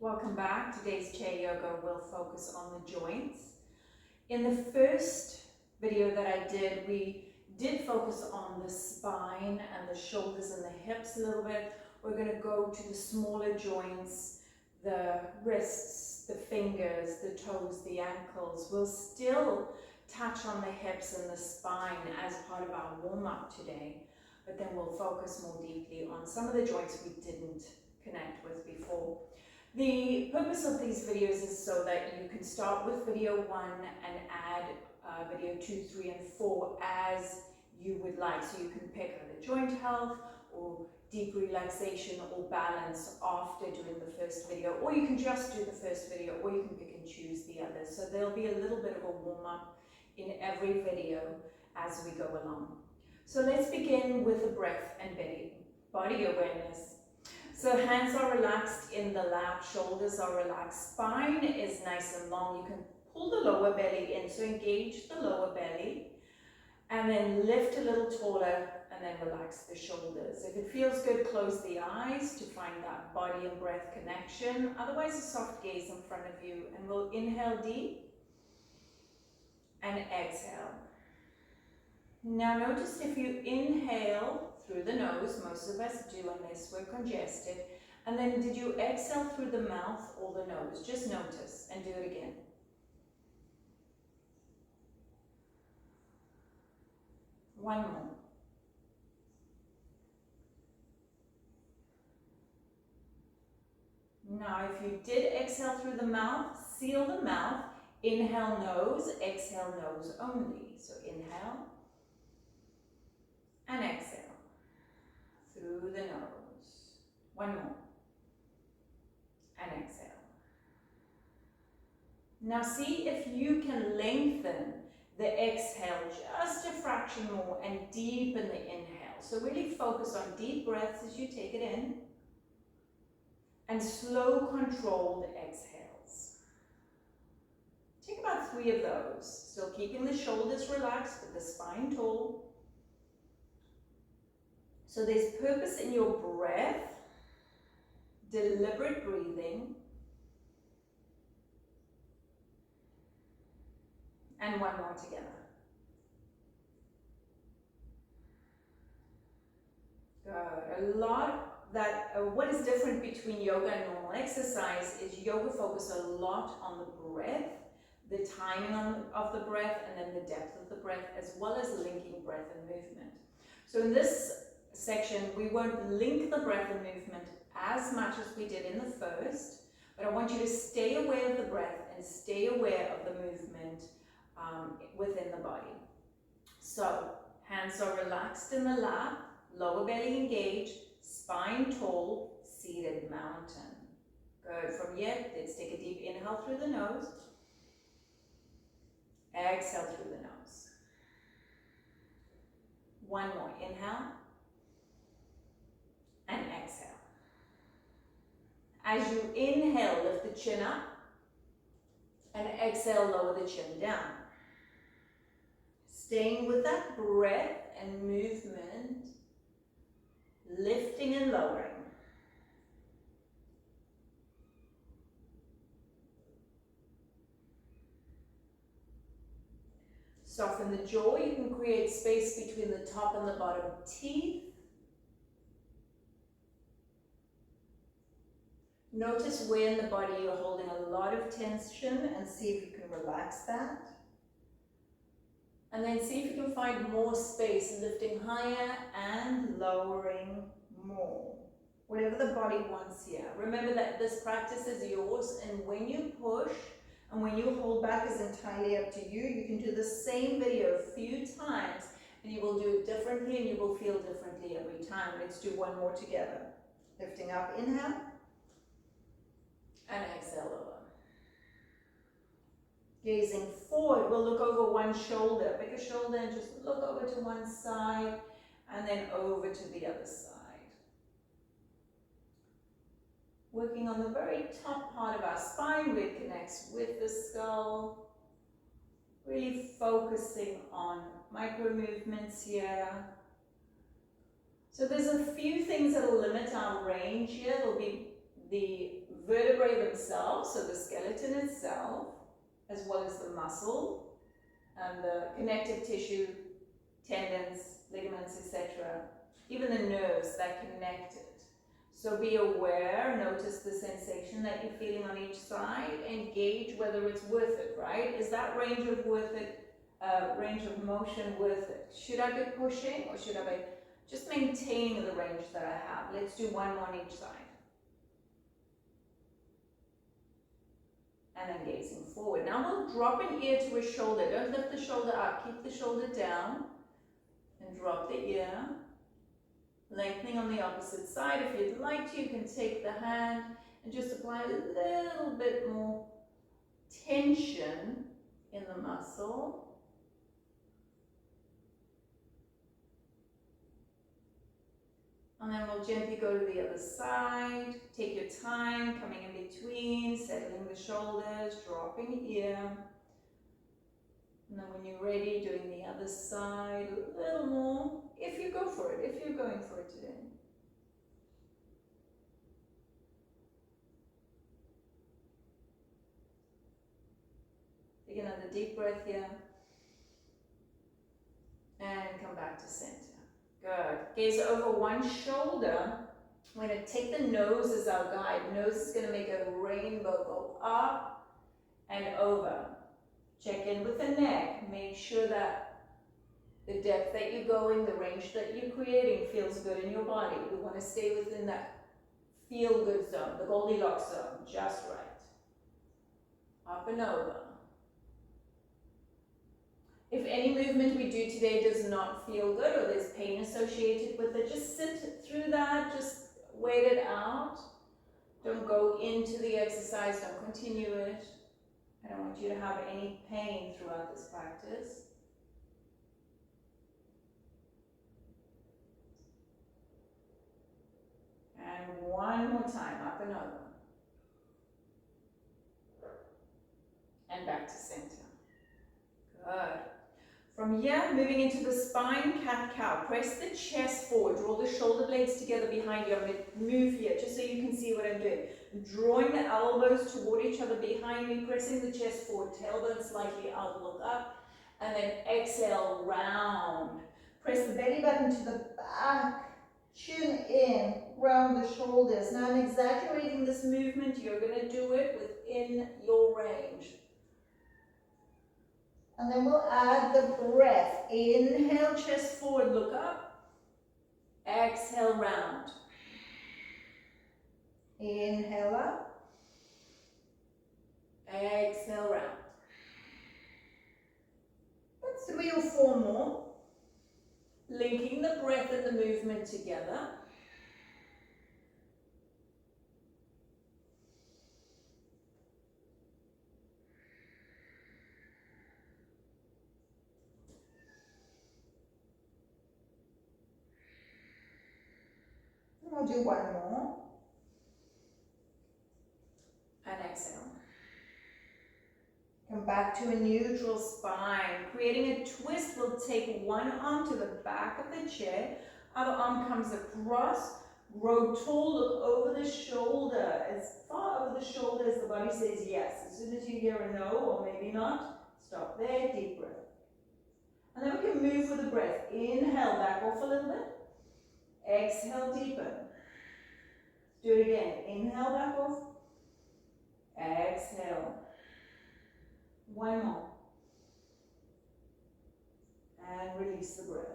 Welcome back. Today's chair yoga will focus on the joints. In the first video that I did, we did focus on the spine and the shoulders and the hips a little bit. We're going to go to the smaller joints, the wrists, the fingers, the toes, the ankles. We'll still touch on the hips and the spine as part of our warm-up today, but then we'll focus more deeply on some of the joints we didn't connect with before. The purpose of these videos is so that you can start with video 1 and add video 2, 3, and 4 as you would like. So you can pick either joint health or deep relaxation or balance after doing the first video, or you can just do the first video, or you can pick and choose the others. So there'll be a little bit of a warm-up in every video as we go along. So let's begin with the breath and body awareness. So hands are relaxed in the lap, shoulders are relaxed, spine is nice and long. You can pull the lower belly in, so engage the lower belly, and then lift a little taller, and then relax the shoulders. If it feels good, close the eyes to find that body and breath connection. Otherwise, a soft gaze in front of you, and we'll inhale deep and exhale. Now notice if you inhale through the nose, most of us do unless we're congested, and then did you exhale through the mouth or the nose? Just notice and do it again. One more. Now if you did exhale through the mouth, seal the mouth, inhale nose, exhale nose only. So inhale and exhale through the nose. One more. And exhale. Now see if you can lengthen the exhale just a fraction more and deepen the inhale. So really focus on deep breaths as you take it in and slow controlled exhales. Take about 3 of those, still keeping the shoulders relaxed but the spine tall. So there's purpose in your breath, deliberate breathing, and one more together. Good. What is different between yoga and normal exercise is yoga focuses a lot on the breath, the timing of the breath, and then the depth of the breath, as well as linking breath and movement. So in this section, we won't link the breath and movement as much as we did in the first, but I want you to stay aware of the breath and stay aware of the movement within the body. So hands are relaxed in the lap, lower belly engaged, spine tall, seated mountain. Good. From here, let's take a deep inhale through the nose. Exhale through the nose. One more. Inhale. And exhale. As you inhale, lift the chin up, and exhale, lower the chin down. Staying with that breath and movement, lifting and lowering. Soften the jaw. You can create space between the top and the bottom teeth. Notice where in the body you're holding a lot of tension and see if you can relax that. And then see if you can find more space, lifting higher and lowering more. Whatever the body wants here. Remember that this practice is yours, and when you push and when you hold back is entirely up to you. You can do the same video a few times and you will do it differently and you will feel differently every time. Let's do one more together. Lifting up, inhale. And exhale over. Gazing forward, we'll look over one shoulder. Pick a shoulder and just look over to one side and then over to the other side. Working on the very top part of our spine where it connects with the skull. Really focusing on micro movements here. So there's a few things that will limit our range here. There'll be the vertebrae themselves, so the skeleton itself, as well as the muscle and the connective tissue, tendons, ligaments, etc., even the nerves that connect it. So be aware, notice the sensation that you're feeling on each side, and gauge whether it's worth it, right? Is that range of motion worth it? Should I be pushing, or should I be just maintaining the range that I have? Let's do one more on each side. And then gazing forward. Now we'll drop an ear to a shoulder. Don't lift the shoulder up, keep the shoulder down, and drop the ear. Lengthening on the opposite side. If you'd like to, you can take the hand and just apply a little bit more tension in the muscle. And then we'll gently go to the other side. Take your time, coming in between, settling the shoulders, dropping ear. And then when you're ready, doing the other side a little more, if you go for it, if you're going for it today. Take another deep breath here. And come back to center. Good. Gaze over one shoulder. We're going to take the nose as our guide. Nose is going to make a rainbow, go up and over. Check in with the neck. Make sure that the depth that you're going, the range that you're creating feels good in your body. We want to stay within that feel-good zone, the Goldilocks zone, just right. Up and over. If any movement we do today does not feel good or there's pain associated with it, just sit through that, just wait it out. Don't go into the exercise, don't continue it. I don't want you to have any pain throughout this practice. And one more time, up and over. And back to center. Good. From here, moving into the spine, cat-cow. Press the chest forward. Draw the shoulder blades together behind you. I'm going to move here just so you can see what I'm doing. Drawing the elbows toward each other behind me, pressing the chest forward, tailbone slightly out, look up, and then exhale, round. Press the belly button to the back, chin in, round the shoulders. Now I'm exaggerating this movement. You're going to do it within your range. And then we'll add the breath. Inhale, chest forward, look up. Exhale, round. Inhale up. Exhale, round. That's 3 or 4 more. Linking the breath and the movement together. I'll do one more. And exhale. Come back to a neutral spine. Creating a twist, we'll take one arm to the back of the chair. Other arm comes across. Grow tall, look over the shoulder. As far over the shoulder as the body says yes. As soon as you hear a no, or maybe not, stop there, deep breath. And then we can move with the breath. Inhale, back off a little bit. Exhale, deepen. Do it again. Inhale, back off. Exhale. One more. And release the breath.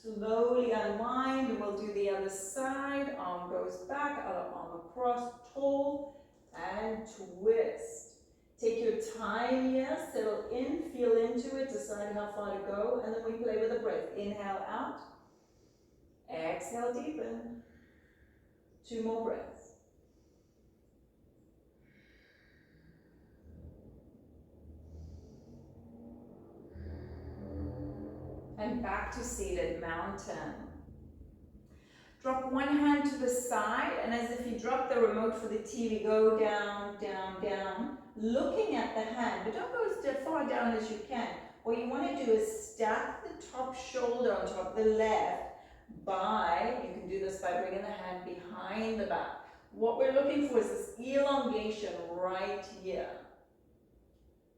Slowly unwind, and we'll do the other side. Arm goes back, other arm across, tall, and twist. Take your time here, settle in, feel into it, decide how far to go, and then we play with the breath. Inhale out. Exhale, deepen. 2 more breaths. And back to seated mountain. Drop one hand to the side, and as if you drop the remote for the TV, go down, down, down, looking at the hand, but don't go as far down as you can. What you want to do is stack the top shoulder on top of the left you can do this by bringing the hand behind the back. what we're looking for is this elongation right here.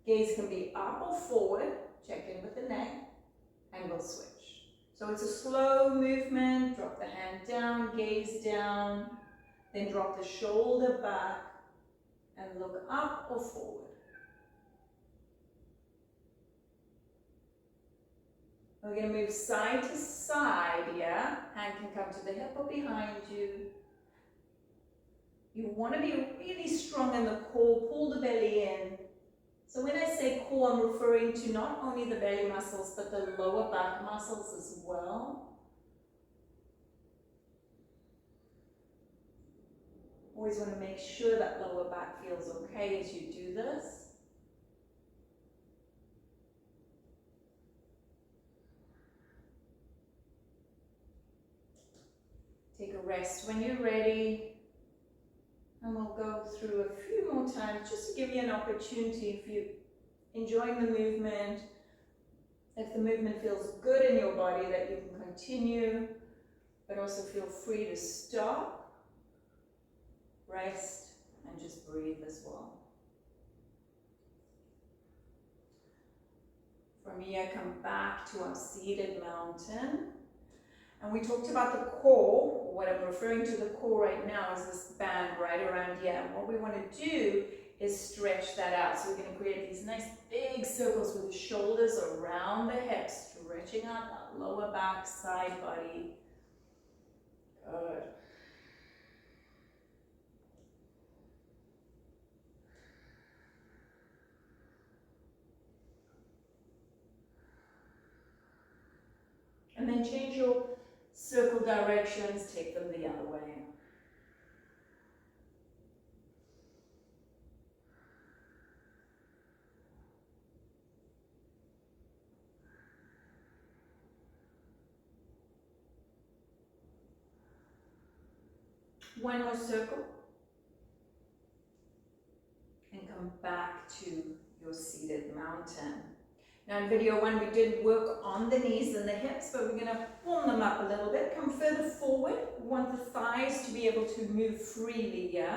Gaze can be up or forward, check in with the neck, and we'll switch. So it's a slow movement, drop the hand down, gaze down, then drop the shoulder back, and look up or forward. We're going to move side to side, yeah? Hand can come to the hip or behind you. You want to be really strong in the core, pull the belly in. So when I say core, I'm referring to not only the belly muscles, but the lower back muscles as well. Always want to make sure that lower back feels okay as you do this. Take a rest when you're ready. And we'll go through a few more times just to give you an opportunity, if you're enjoying the movement, if the movement feels good in your body, that you can continue, but also feel free to stop, rest, and just breathe as well. From here, come back to our seated mountain. And we talked about the core. What I'm referring to the core right now is this band right around here. And what we want to do is stretch that out. So we're going to create these nice big circles with the shoulders around the hips, stretching out that lower back, side body. Good. And then change your circle directions, take them the other way. One more circle. And come back to your seated mountain. Now in video one, we did work on the knees and the hips, but we're going to warm them up a little bit. Come further forward. We want the thighs to be able to move freely here.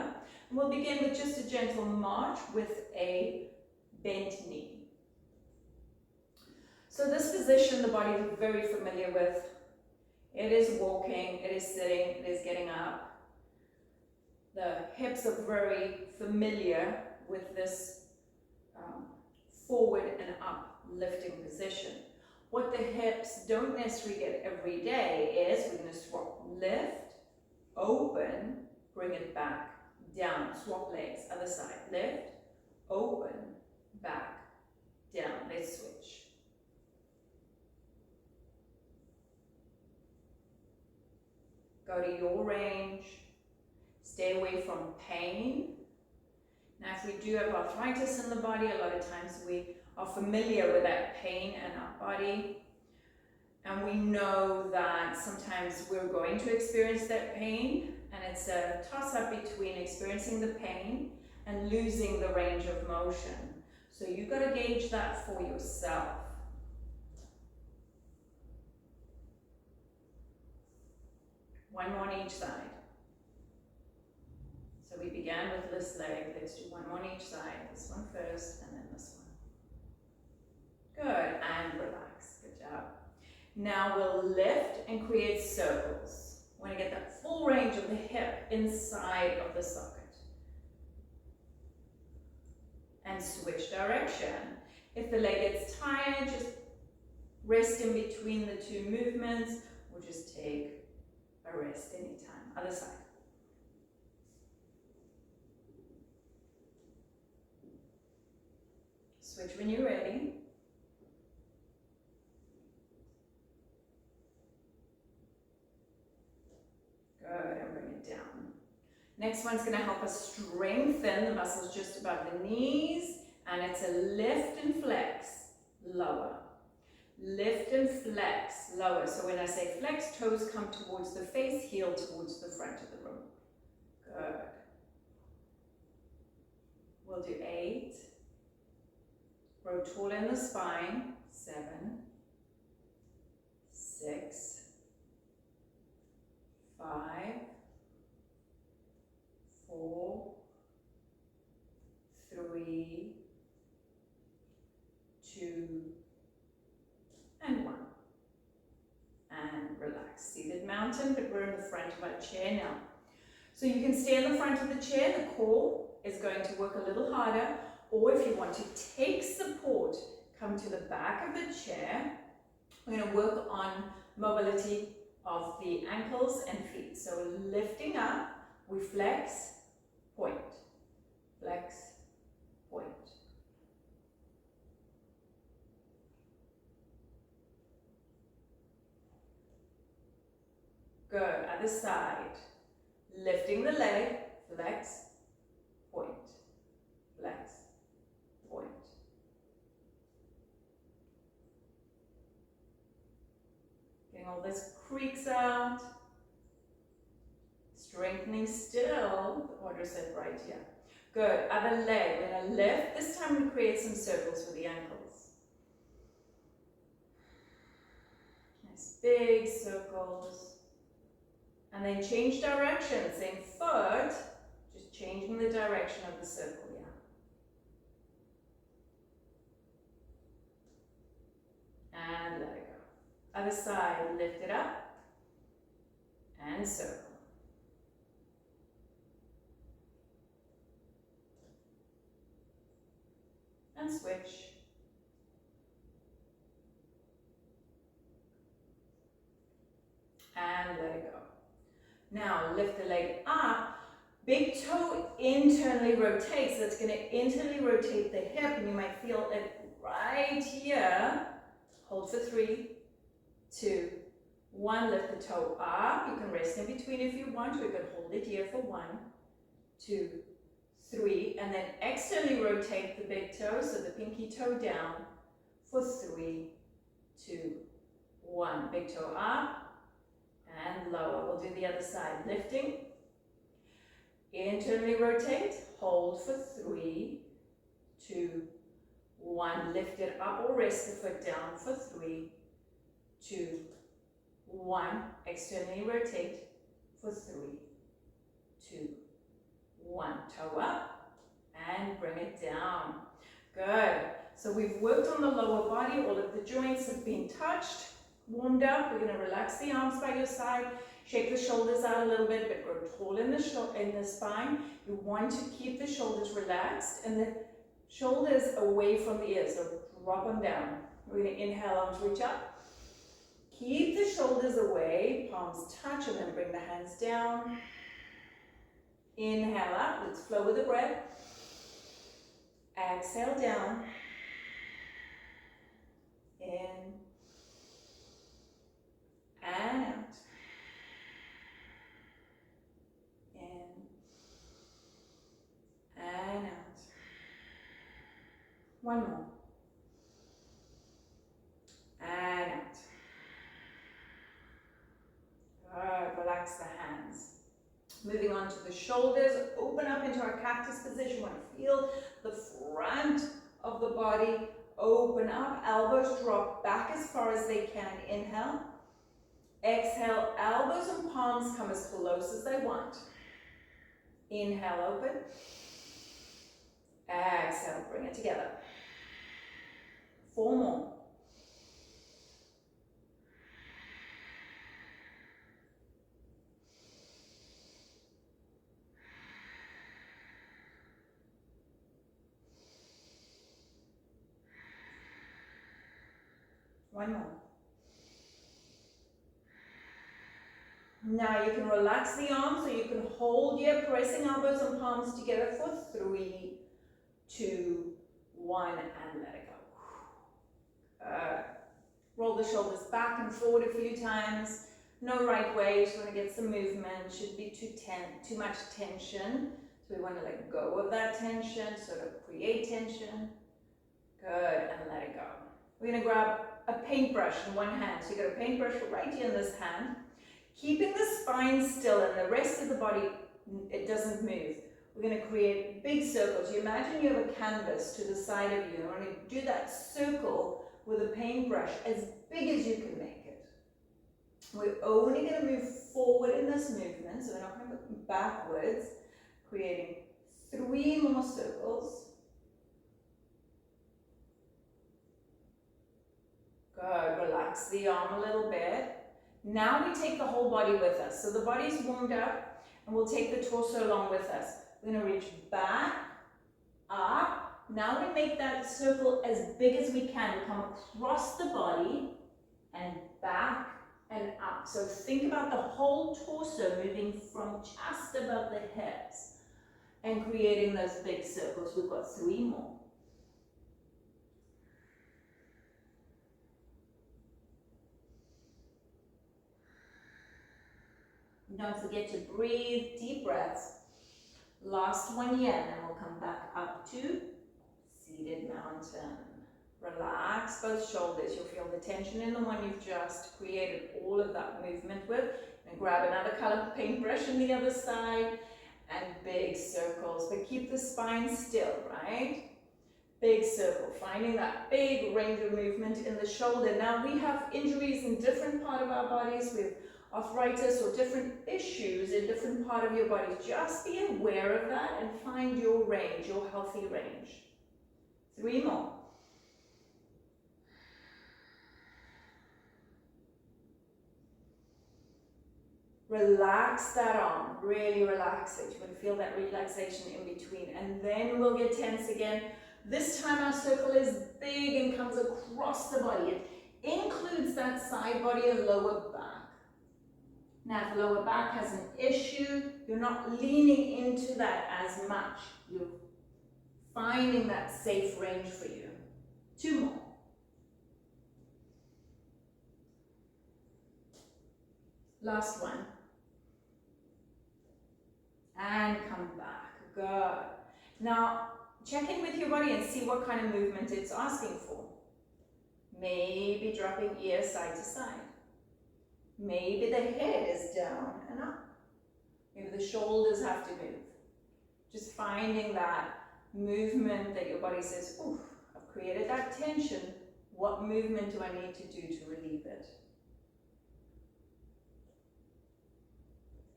And we'll begin with just a gentle march with a bent knee. So this position, the body is very familiar with. It is walking, it is sitting, it is getting up. The hips are very familiar with this forward and up lifting position. What the hips don't necessarily get every day is we're going to swap lift, open, bring it back, down, swap legs, other side, lift, open, back, down. Let's switch. Go to your range, stay away from pain. Now if we do have arthritis in the body, a lot of times we are familiar with that pain in our body, and we know that sometimes we're going to experience that pain, and it's a toss-up between experiencing the pain and losing the range of motion. So you've got to gauge that for yourself. One more on each side. So we began with this leg. Let's do one more on each side. This one first, and then this one. Good, and relax. Good job. Now we'll lift and create circles. We want to get that full range of the hip inside of the socket. And switch direction. If the leg gets tired, just rest in between the two movements, or just take a rest anytime. Other side. Switch when you're ready. Good, and bring it down. Next one's going to help us strengthen the muscles just above the knees, and it's a lift and flex, lower. Lift and flex, lower. So when I say flex, toes come towards the face, heel towards the front of the room. Good. We'll do 8. Grow tall in the spine. 7, 6, 5, front of our chair now. So you can stay in the front of the chair, the core is going to work a little harder, or if you want to take support, come to the back of the chair. We're going to work on mobility of the ankles and feet. So lifting up, we flex, point, flex, point. Good, other side. Lifting the leg, flex, point, flex, point. Getting all those creaks out. Strengthening still the quadricep right here. Good, other leg. We're going to lift. This time we create some circles for the ankles. Nice big circles. And then change direction, same foot, just changing the direction of the circle, yeah. And let it go. Other side, lift it up and circle. And switch. And let it go. Now lift the leg up, big toe internally rotates. That's going to internally rotate the hip, and you might feel it right here. Hold for 3, 2, 1. Lift the toe up. You can rest in between if you want, or you can hold it here for 1, 2, 3, and then externally rotate the big toe, so the pinky toe down for 3, 2, 1. Big toe up. And lower. We'll do the other side. Lifting. Internally rotate. Hold for 3, 2, 1. Lift it up or rest the foot down for 3, 2, 1. Externally rotate for 3, 2, 1. Toe up and bring it down. Good. So we've worked on the lower body. All of the joints have been touched. Warmed up. We're going to relax the arms by your side, shake the shoulders out a little bit, but grow tall in the spine. You want to keep the shoulders relaxed and the shoulders away from the ears, so drop them down. We're going to inhale, arms reach up. Keep the shoulders away, palms touch, and then bring the hands down. Inhale up, let's flow with the breath. Exhale down. In. And out. In. And out. One more. And out. Good. Relax the hands. Moving on to the shoulders. Open up into our cactus position. Want to feel the front of the body open up. Elbows drop back as far as they can. Inhale. Exhale, elbows and palms come as close as they want. Inhale, open. Exhale, bring it together. 4 more. One more. Now you can relax the arms, so you can hold here, pressing elbows and palms together for 3, 2, 1, and let it go. Roll the shoulders back and forward a few times. No right way, just want to get some movement. Should be too much tension. So we want to let go of that tension, sort of create tension. Good, and let it go. We're going to grab a paintbrush in one hand. So you got a paintbrush right here in this hand. Keeping the spine still and the rest of the body, it doesn't move. We're going to create big circles. You imagine you have a canvas to the side of you. And we're going to do that circle with a paintbrush as big as you can make it. We're only going to move forward in this movement, so we're not going to go backwards. Creating 3 more circles. Good. Relax the arm a little bit. Now we take the whole body with us. So the body's warmed up, and we'll take the torso along with us. We're going to reach back, up. Now we make that circle as big as we can. We come across the body and back and up. So think about the whole torso moving from just above the hips and creating those big circles. We've got 3 more. Don't forget to breathe, deep breaths. Last one here, and then we'll come back up to seated mountain. Relax both shoulders. You'll feel the tension in the one you've just created all of that movement with. And grab another color paintbrush on the other side and big circles. But keep the spine still, right? Big circle, finding that big range of movement in the shoulder. Now we have injuries in different part of our bodies. We have arthritis or different issues in different part of your body. Just be aware of that and find your range, your healthy range. 3 more. Relax that arm, really relax it. You're going to feel that relaxation in between, and then we'll get tense again. This time our circle is big and comes across the body. It includes that side body and lower back. Now if the lower back has an issue, you're not leaning into that as much. You're finding that safe range for you. 2 more. Last one. And come back. Good. Now, check in with your body and see what kind of movement it's asking for. Maybe dropping ear side to side. Maybe the head is down and up. Maybe the shoulders have to move. Just finding that movement that your body says, oof, I've created that tension. What movement do I need to do to relieve it?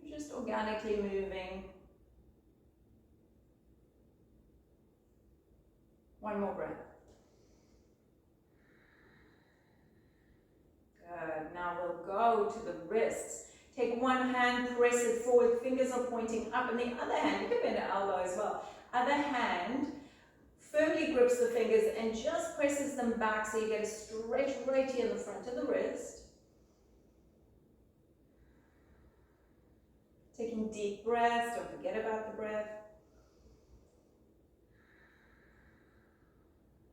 Just organically moving. 1 more breath. Good. Now we'll go to the wrists. Take one hand, press it forward, fingers are pointing up, and the other hand, you can bend the elbow as well. Other hand firmly grips the fingers and just presses them back so you get a stretch right here in the front of the wrist. Taking deep breaths, don't forget about the breath.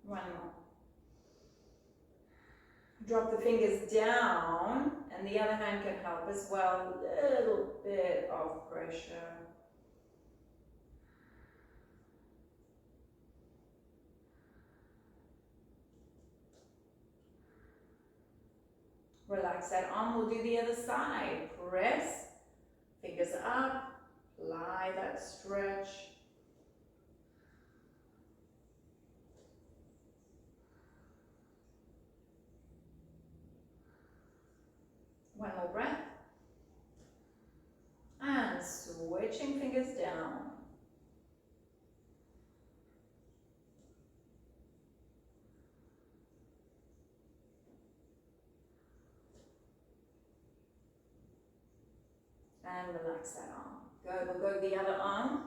1 more. Drop the fingers down, and the other hand can help as well. A little bit of pressure. Relax that arm, we'll do the other side. Press, fingers up, apply that stretch. One more breath. And switching fingers down. And relax that arm. Good, we'll go to the other arm.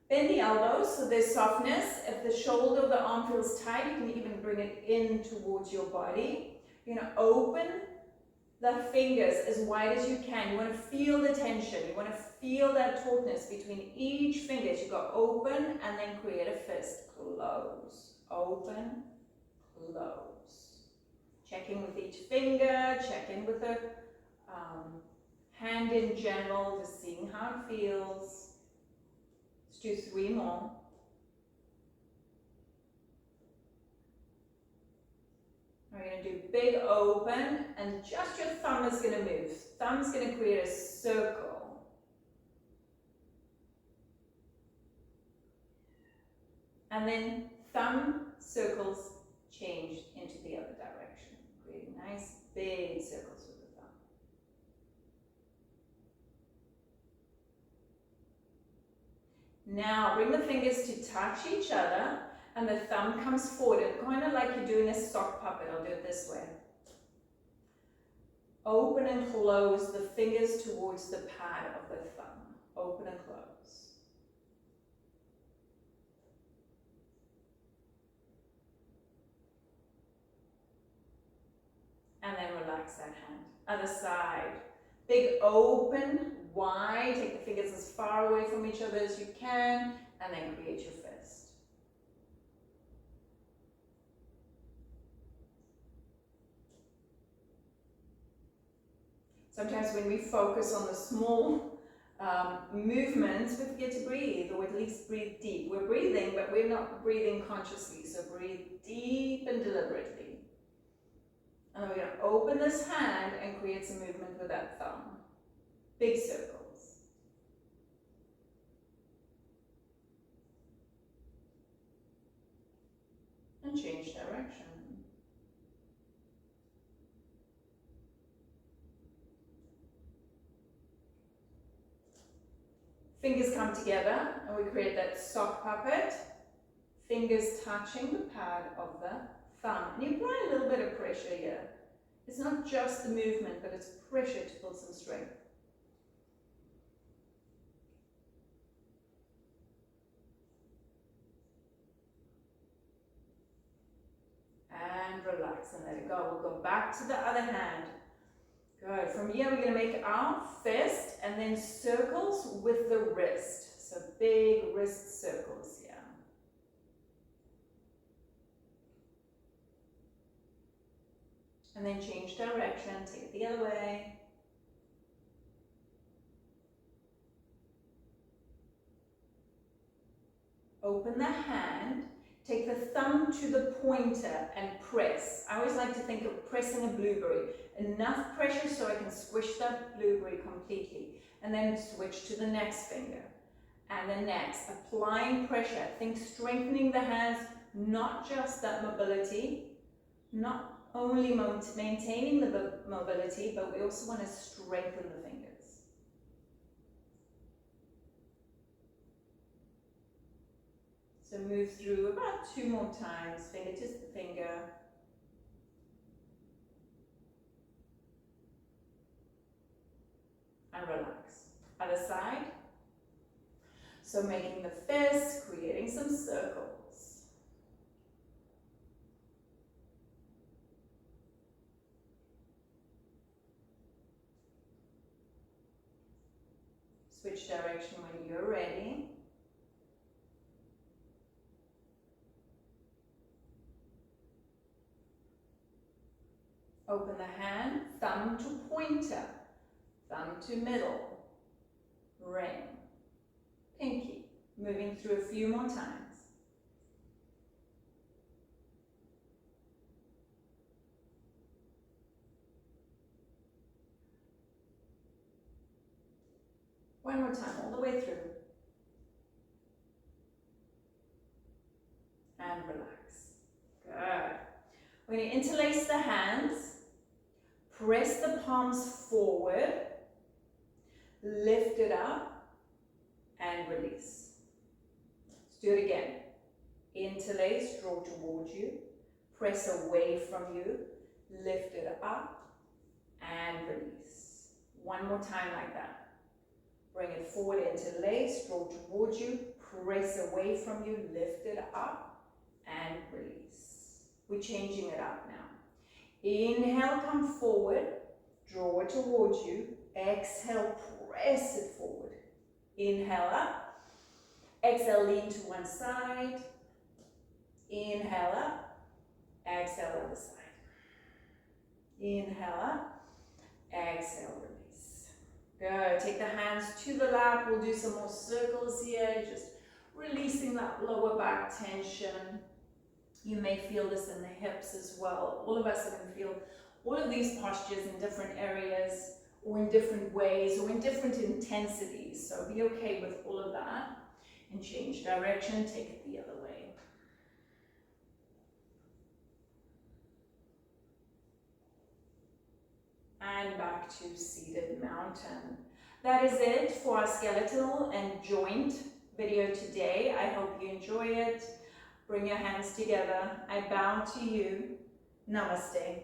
Bend the elbows so there's softness. If the shoulder of the arm feels tight, you can even bring it in towards your body. You're going to open the fingers as wide as you can. You want to feel the tension. You want to feel that tautness between each finger. You go open and then create a fist. Close. Open. Close. Check in with each finger. Check in with the hand in general. Just seeing how it feels. Let's do 3 more. We're going to do big open, and just your thumb is going to move. Thumb's going to create a circle. And then thumb circles change into the other direction, creating nice big circles with the thumb. Now bring the fingers to touch each other. And the thumb comes forward, kind of like you're doing a sock puppet. I'll do it this way. Open and close the fingers towards the pad of the thumb. Open and close. And then relax that hand. Other side. Big open, wide. Take the fingers as far away from each other as you can. And then create your fist. Sometimes when we focus on the small movements, we forget to breathe, or at least breathe deep. We're breathing, but we're not breathing consciously. So breathe deep and deliberately. And we're going to open this hand and create some movement with that thumb. Big circles. And change direction. Fingers come together and we create that sock puppet. Fingers touching the pad of the thumb. And you apply a little bit of pressure here. It's not just the movement, but it's pressure to build some strength. And relax and let it go. We'll go back to the other hand. Good. From here, we're going to make our fist and then circles with the wrist. So big wrist circles here. And then change direction, take it the other way. Open the hand, take the thumb to the pointer and press. I always like to think of pressing a blueberry. Enough pressure so I can squish that blueberry completely. And then switch to the next finger. And the next, applying pressure. Think strengthening the hands, not just that mobility, not only maintaining the mobility, but we also want to strengthen the fingers. So move through about 2 more times, finger to finger. And relax. Other side. So making the fist, creating some circles. Switch direction when you're ready. Open the hand, thumb to pointer, thumb to middle, ring, pinky. Moving through a few more times. One more time, all the way through. And relax. Good. We're going to interlace the hands. Press the palms forward. Lift it up. And release. Let's do it again. Interlace, draw towards you. Press away from you. Lift it up. And release. One more time like that. Bring it forward, interlace, draw towards you, press away from you, lift it up, and release. We're changing it up now. Inhale, come forward, draw it towards you. Exhale, press it forward. Inhale up. Exhale, lean to one side. Inhale up. Exhale, other side. Inhale up. Exhale, release. Good. Take the hands to the lap. We'll do some more circles here. Just releasing that lower back tension. You may feel this in the hips as well. All of us are going to feel all of these postures in different areas or in different ways or in different intensities. So be okay with all of that and change direction. Take it the other way. And back to seated mountain. That is it for our skeletal and joint video today. I hope you enjoy it. Bring your hands together. I bow to you. Namaste.